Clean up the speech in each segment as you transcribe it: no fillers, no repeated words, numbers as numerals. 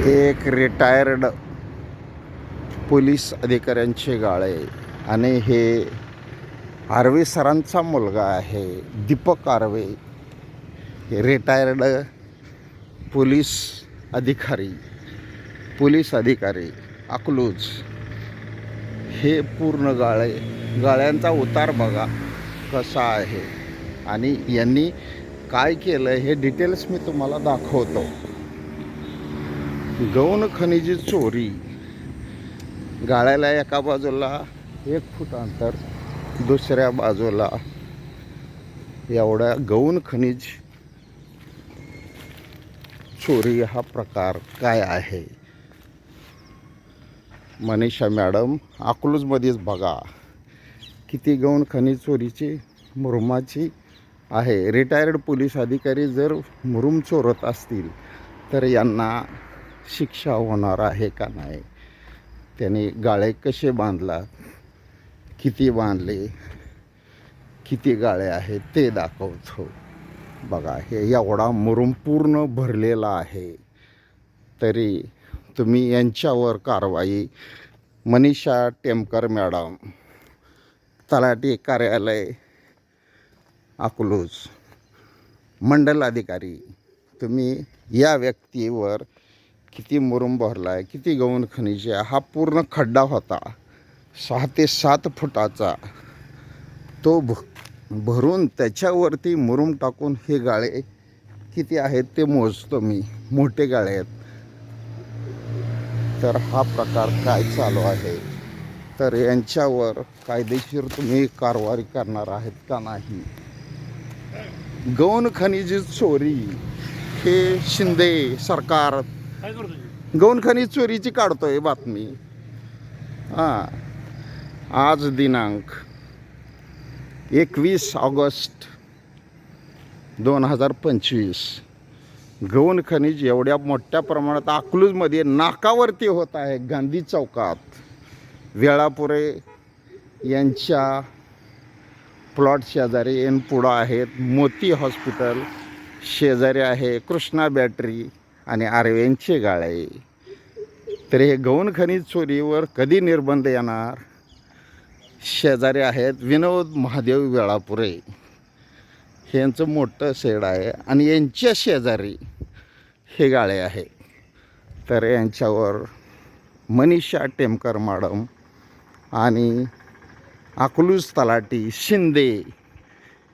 एक retired police अधिकाऱ्यांचे गाळे आणि हे आर्वे सरांचा मुलगा आहे दीपक आर्वे, हे रिटायर्ड पोलीस अधिकारी अकलूज. हे पूर्ण गाळ्यांचा उतार बघा कसा आहे आणि यांनी काय केलं हे डिटेल्स मी तुम्हाला दाखवतो. गौण खनिज चोरी, गाळ्याला एका बाजूला 1 फूट अंतर, दुसऱ्या बाजूला एवढा गौण खनिज चोरी. हा प्रकार काय आहे? मनीषा मॅडम अकलूजमध्येच बघा किती गौण खनिज चोरीची मुरुमाची आहे. रिटायर्ड पोलीस अधिकारी जर मुरुम चोरत असतील तर यांना शिक्षा होणार आहे का नाही? त्यांनी गाळे कसे बांधला, किती बांधले, किती गाळे आहेत ते दाखवतो. बघा हे एवढा मुरुम पूर्ण भरलेला आहे तरी तुम्ही यांच्यावर कारवाई. मनीषा टेमकर मॅडम, तलाठी कार्यालय अकलूज, मंडल अधिकारी, तुम्ही या व्यक्तीवर किती मुरुम भरला आहे, किती गौण खनिज आहे. हा पूर्ण खड्डा होता 6 ते 7 फुटाचा, तो भरून त्याच्यावरती मुरुम टाकून हे गाळे किती आहेत ते मोजतो मी. मोठे गाळे आहेत. तर हा प्रकार काय चालू आहे? तर यांच्यावर कायदेशीर तुम्ही कारवाई करणार आहेत का नाही? गौण खनिज चोरी हे शिंदे सरकार गौण खनिज चोरीची काढतोय बातमी. आज दिनांक 21 ऑगस्ट 2025. गौण खनिज एवढ्या मोठ्या प्रमाणात अकलूजमध्ये नाकावरती होत आहे. गांधी चौकात वेळापुरे यांच्या प्लॉट शेजारी पुढं आहेत मोती हॉस्पिटल, शेजारी आहे कृष्णा बॅटरी आणि आर्व्यांचे गाळे. तर हे गौण खनिज चोरीवर कधी निर्बंध येणार? शेजारी आहेत विनोद महादेव वेळापुरे, यांचं मोठं शेड आहे आणि यांच्या शेजारी हे गाळे आहे. तर यांच्यावर मनीषा टेमकर मॅडम आणि अकलूज तलाठी शिंदे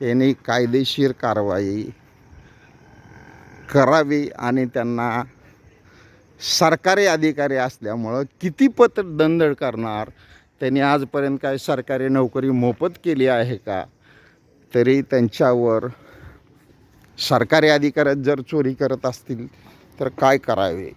यांनी कायदेशीर कारवाई करावी आणि त्यांना सरकारी अधिकारी असल्यामुळं किती पत्र दंड करणार? त्यांनी आजपर्यंत काय सरकारी नोकरी मोफत केली आहे का? तरी त्यांच्यावर सरकारी अधिकारी जर चोरी करत असतील तर काय करावे?